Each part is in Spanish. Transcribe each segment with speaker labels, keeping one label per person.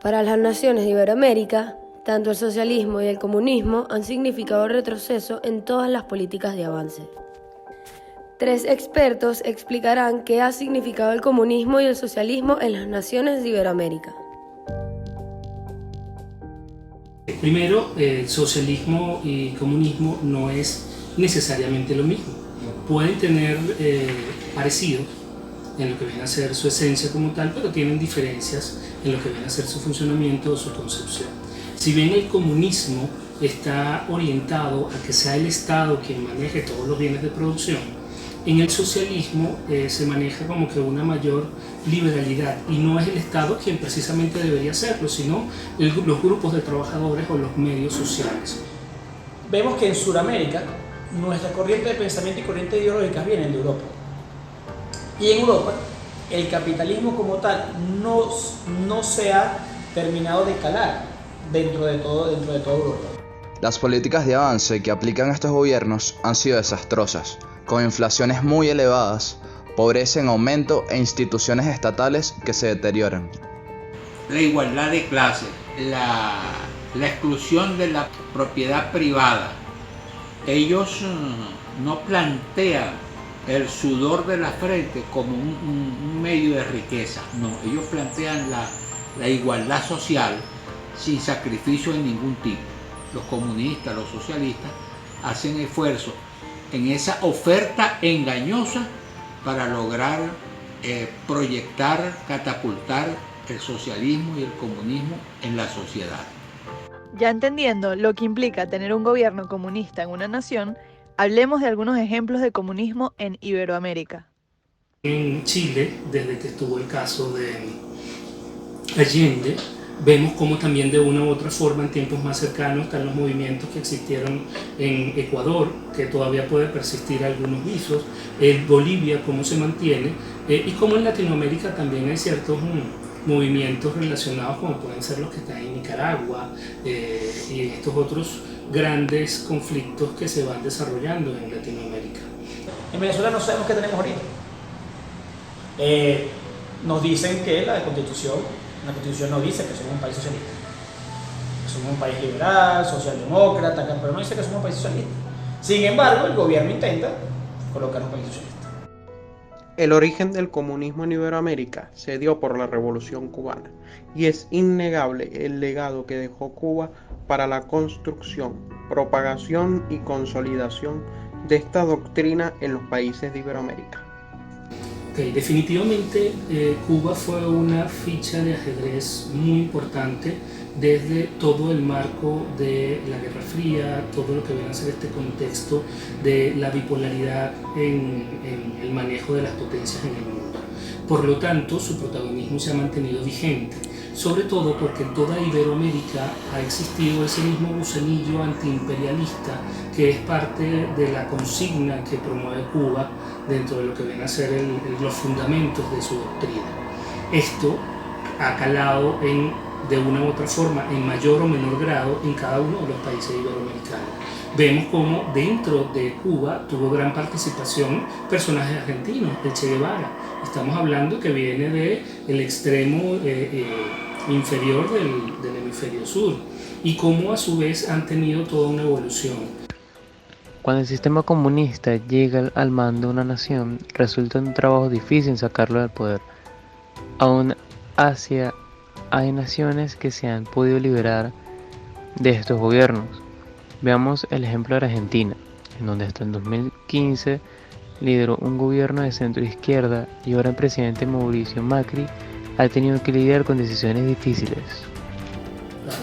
Speaker 1: Para las naciones de Iberoamérica, tanto el socialismo y el comunismo han significado retroceso en todas las políticas de avance. 3 expertos explicarán qué ha significado el comunismo y el socialismo en las naciones de Iberoamérica.
Speaker 2: Primero, el socialismo y comunismo no es necesariamente lo mismo. Pueden tener parecidos en lo que viene a ser su esencia como tal, pero tienen diferencias en lo que viene a ser su funcionamiento o su concepción. Si bien el comunismo está orientado a que sea el Estado quien maneje todos los bienes de producción, en el socialismo se maneja como que una mayor liberalidad y no es el Estado quien precisamente debería hacerlo, sino los grupos de trabajadores o los medios sociales.
Speaker 3: Vemos que en Sudamérica nuestra corriente de pensamiento y corriente ideológicas vienen de Europa. Y en Europa el capitalismo como tal no se ha terminado de calar dentro de toda Europa.
Speaker 4: Las políticas de avance que aplican estos gobiernos han sido desastrosas, con inflaciones muy elevadas, pobreza en aumento e instituciones estatales que se deterioran.
Speaker 5: La igualdad de clases, la exclusión de la propiedad privada. Ellos no plantean el sudor de la frente como un medio de riqueza, no, ellos plantean la igualdad social sin sacrificio de ningún tipo. Los comunistas, los socialistas hacen esfuerzos en esa oferta engañosa para lograr proyectar, catapultar el socialismo y el comunismo en la sociedad.
Speaker 6: Ya entendiendo lo que implica tener un gobierno comunista en una nación, hablemos de algunos ejemplos de comunismo en Iberoamérica.
Speaker 2: En Chile, desde que estuvo el caso de Allende, vemos cómo también de una u otra forma en tiempos más cercanos están los movimientos que existieron en Ecuador, que todavía puede persistir algunos visos, en Bolivia cómo se mantiene, y cómo en Latinoamérica también hay ciertos movimientos relacionados como pueden ser los que están en Nicaragua y estos otros grandes conflictos que se van desarrollando en Latinoamérica.
Speaker 3: En Venezuela no sabemos qué tenemos ahorita. Nos dicen que la Constitución no dice que somos un país socialista. Somos un país liberal, socialdemócrata, pero no dice que somos un país socialista. Sin embargo, el gobierno intenta colocar un país socialista.
Speaker 7: El origen del comunismo en Iberoamérica se dio por la Revolución Cubana y es innegable el legado que dejó Cuba para la construcción, propagación y consolidación de esta doctrina en los países de Iberoamérica.
Speaker 2: Definitivamente Cuba fue una ficha de ajedrez muy importante desde todo el marco de la Guerra Fría, todo lo que viene a ser este contexto de la bipolaridad en el manejo de las potencias en el mundo. Por lo tanto, su protagonismo se ha mantenido vigente, sobre todo porque en toda Iberoamérica ha existido ese mismo gusanillo antiimperialista que es parte de la consigna que promueve Cuba dentro de lo que viene a ser los fundamentos de su doctrina. Esto ha calado de una u otra forma, en mayor o menor grado, en cada uno de los países iberoamericanos. Vemos cómo dentro de Cuba tuvo gran participación personajes argentinos, el Che Guevara. Estamos hablando que viene del extremo inferior del hemisferio sur y cómo a su vez han tenido toda una evolución.
Speaker 8: Cuando el sistema comunista llega al mando de una nación, resulta un trabajo difícil sacarlo del poder. Aún hay naciones que se han podido liberar de estos gobiernos. Veamos el ejemplo de Argentina, en donde hasta el 2015 lideró un gobierno de centro izquierda y ahora el presidente Mauricio Macri ha tenido que lidiar con decisiones difíciles.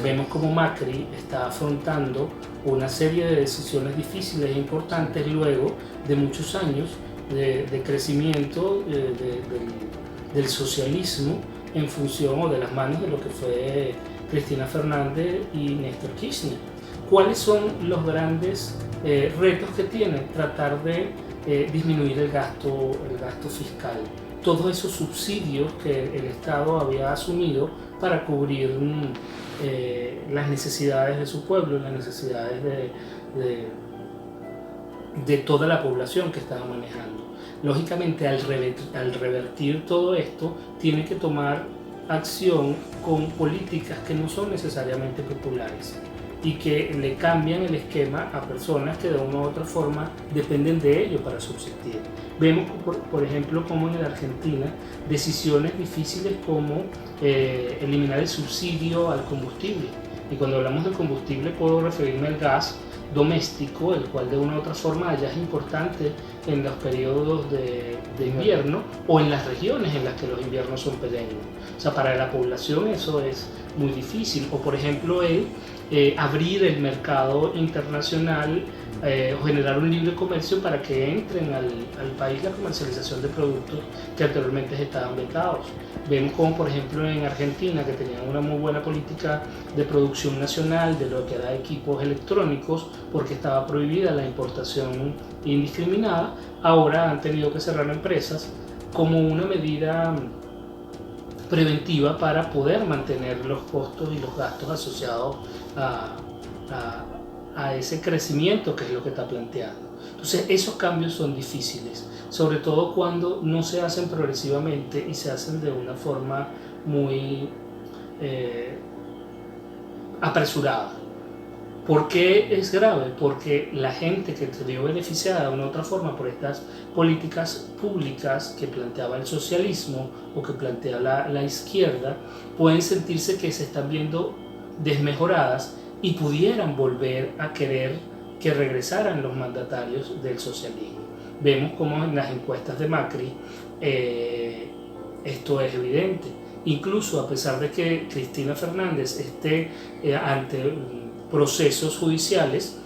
Speaker 2: Vemos como Macri está afrontando una serie de decisiones difíciles e importantes luego de muchos años de crecimiento del socialismo en función o de las manos de lo que fue Cristina Fernández y Néstor Kirchner. ¿Cuáles son los grandes retos que tiene? Tratar de disminuir el gasto fiscal. Todos esos subsidios que el Estado había asumido para cubrir las necesidades de su pueblo, las necesidades de toda la población que estaba manejando. Lógicamente, al revertir todo esto, tiene que tomar acción con políticas que no son necesariamente populares y que le cambian el esquema a personas que de una u otra forma dependen de ello para subsistir. Vemos, por ejemplo, como en la Argentina, decisiones difíciles como eliminar el subsidio al combustible. Y cuando hablamos de combustible puedo referirme al gas doméstico, el cual de una u otra forma ya es importante en los periodos de invierno o en las regiones en las que los inviernos son pequeños. O sea, para la población eso es muy difícil. O por ejemplo abrir el mercado internacional o generar un libre comercio para que entren al país la comercialización de productos que anteriormente estaban vetados. Vemos como por ejemplo en Argentina, que tenían una muy buena política de producción nacional de lo que era equipos electrónicos porque estaba prohibida la importación indiscriminada, ahora han tenido que cerrar empresas como una medida preventiva para poder mantener los costos y los gastos asociados a ese crecimiento que es lo que está planteando. Entonces esos cambios son difíciles, sobre todo cuando no se hacen progresivamente y se hacen de una forma muy apresurada. ¿Por qué es grave? Porque la gente que se vio beneficiada de una u otra forma por estas políticas públicas que planteaba el socialismo o que plantea la izquierda, pueden sentirse que se están viendo desmejoradas y pudieran volver a querer que regresaran los mandatarios del socialismo. Vemos como en las encuestas de Macri esto es evidente. Incluso a pesar de que Cristina Fernández esté ante procesos judiciales,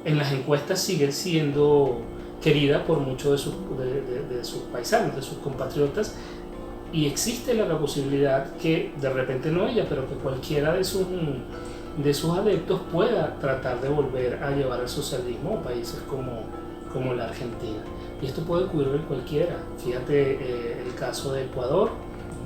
Speaker 2: en las encuestas sigue siendo querida por muchos de sus paisanos, de sus compatriotas, y existe la posibilidad que de repente no ella, pero que cualquiera de sus adeptos pueda tratar de volver a llevar el socialismo a países como la Argentina. Y esto puede ocurrir cualquiera. Fíjate el caso de Ecuador,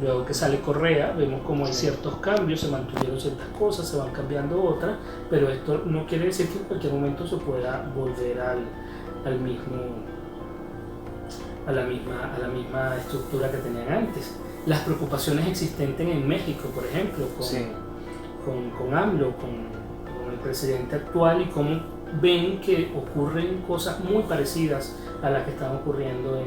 Speaker 2: luego que sale Correa, vemos como hay ciertos cambios, se mantuvieron ciertas cosas, se van cambiando otras, pero esto no quiere decir que en cualquier momento se pueda volver a la misma estructura que tenían antes. Las preocupaciones existentes en México, por ejemplo, con AMLO, con el presidente actual, y cómo ven que ocurren cosas muy parecidas a las que están ocurriendo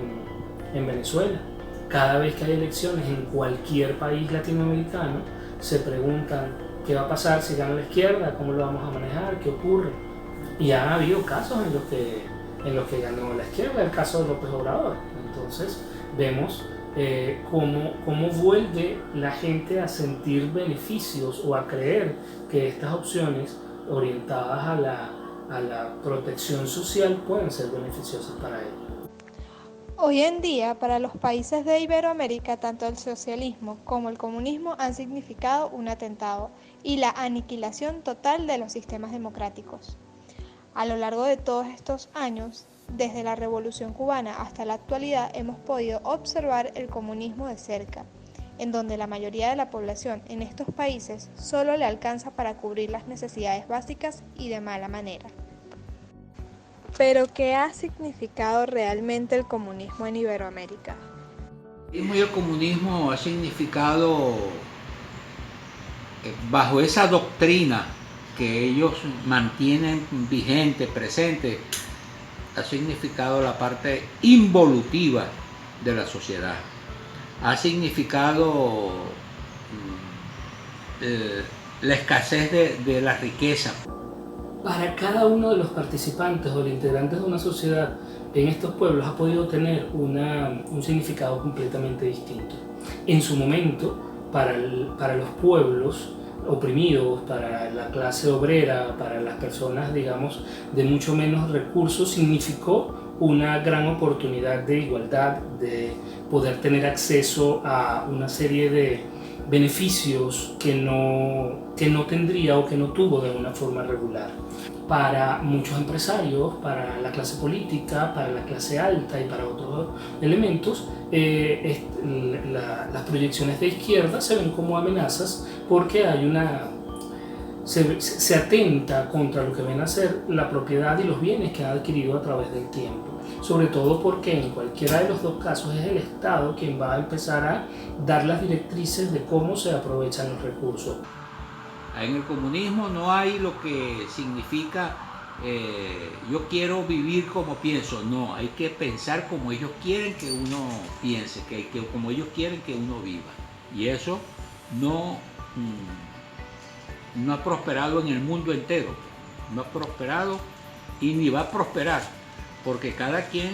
Speaker 2: en Venezuela. Cada vez que hay elecciones en cualquier país latinoamericano, se preguntan qué va a pasar si gana la izquierda, cómo lo vamos a manejar, qué ocurre. Y ha habido casos en los que ganó la izquierda, el caso de López Obrador. Entonces vemos cómo vuelve la gente a sentir beneficios o a creer que estas opciones orientadas a la protección social pueden ser beneficiosas para ellos.
Speaker 9: Hoy en día, para los países de Iberoamérica, tanto el socialismo como el comunismo han significado un atentado y la aniquilación total de los sistemas democráticos. A lo largo de todos estos años, desde la Revolución Cubana hasta la actualidad, hemos podido observar el comunismo de cerca, en donde la mayoría de la población en estos países solo le alcanza para cubrir las necesidades básicas y de mala manera. Pero, ¿qué ha significado realmente el comunismo en Iberoamérica?
Speaker 5: El comunismo ha significado, bajo esa doctrina que ellos mantienen vigente, presente, ha significado la parte involutiva de la sociedad. Ha significado la escasez de la riqueza.
Speaker 2: Para cada uno de los participantes o integrantes de una sociedad en estos pueblos ha podido tener un significado completamente distinto. En su momento, para los pueblos oprimidos, para la clase obrera, para las personas, digamos, de mucho menos recursos, significó una gran oportunidad de igualdad, de poder tener acceso a una serie de beneficios que no tendría o que no tuvo de una forma regular. Para muchos empresarios, para la clase política, para la clase alta y para otros elementos, las proyecciones de izquierda se ven como amenazas porque hay se atenta contra lo que ven a ser la propiedad y los bienes que ha adquirido a través del tiempo. Sobre todo porque en cualquiera de los dos casos es el Estado quien va a empezar a dar las directrices de cómo se aprovechan los recursos.
Speaker 5: En el comunismo no hay lo que significa yo quiero vivir como pienso. No, hay que pensar como ellos quieren que uno piense, como ellos quieren que uno viva. Y eso no ha prosperado en el mundo entero. No ha prosperado y ni va a prosperar, porque cada quien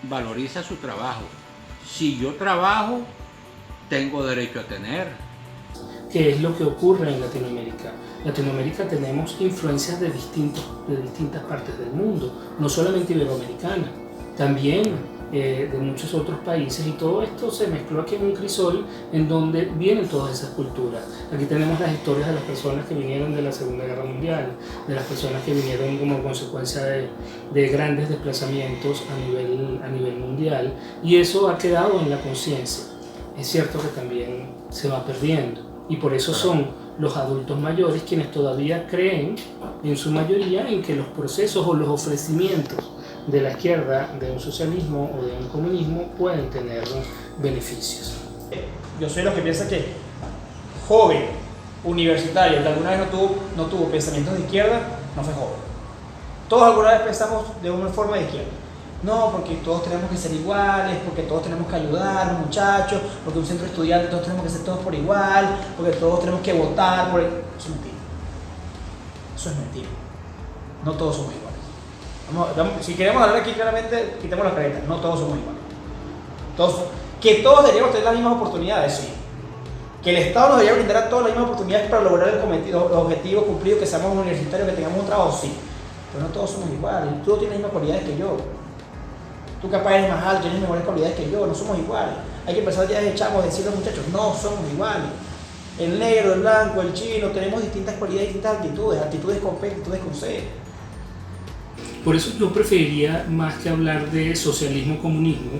Speaker 5: valoriza su trabajo. Si yo trabajo, tengo derecho a tener.
Speaker 2: ¿Qué es lo que ocurre en Latinoamérica? En Latinoamérica tenemos influencias de distintas partes del mundo, no solamente iberoamericana, también de muchos otros países, y todo esto se mezcló aquí en un crisol en donde vienen todas esas culturas. Aquí tenemos las historias de las personas que vinieron de la Segunda Guerra Mundial, de las personas que vinieron como consecuencia de grandes desplazamientos a nivel mundial, y eso ha quedado en la conciencia. Es cierto que también se va perdiendo, y por eso son los adultos mayores quienes todavía creen, en su mayoría, en que los procesos o los ofrecimientos de la izquierda, de un socialismo o de un comunismo, pueden tener beneficios.
Speaker 3: Yo soy de los que piensa que joven, universitario, que alguna vez no tuvo pensamientos de izquierda, no fue joven. Todos alguna vez pensamos de una forma de izquierda. No, porque todos tenemos que ser iguales, porque todos tenemos que ayudar, muchachos, porque un centro estudiante todos tenemos que ser todos por igual, porque todos tenemos que votar por... Eso es mentira. Eso es mentira. No todos somos iguales. Si queremos hablar aquí claramente, quitemos las caretas. No todos somos iguales. Que todos deberíamos tener las mismas oportunidades, sí. Que el Estado nos debería brindar a todos las mismas oportunidades para lograr los objetivos cumplidos, que seamos universitarios, que tengamos un trabajo, sí. Pero no todos somos iguales. Tú no tienes las mismas cualidades que yo. Tú capaz eres más alto, tienes mejores cualidades que yo. No somos iguales. Hay que empezar ya desde chavos a decirle a los muchachos, no somos iguales. El negro, el blanco, el chino, tenemos distintas cualidades, distintas actitudes con P, actitudes con C.
Speaker 2: Por eso yo preferiría, más que hablar de socialismo-comunismo,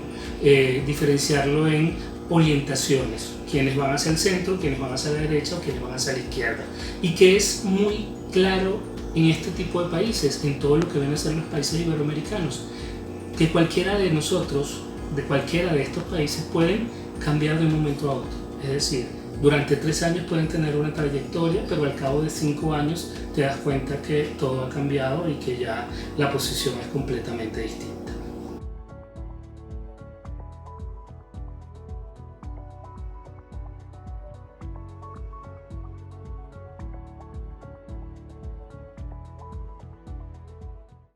Speaker 2: diferenciarlo en orientaciones, quienes van hacia el centro, quienes van hacia la derecha o quienes van hacia la izquierda, y que es muy claro en este tipo de países, en todo lo que ven a ser los países iberoamericanos, que cualquiera de nosotros, de cualquiera de estos países, pueden cambiar de un momento a otro. Es decir, durante 3 años pueden tener una trayectoria, pero al cabo de 5 años te das cuenta que todo ha cambiado y que ya la posición es completamente distinta.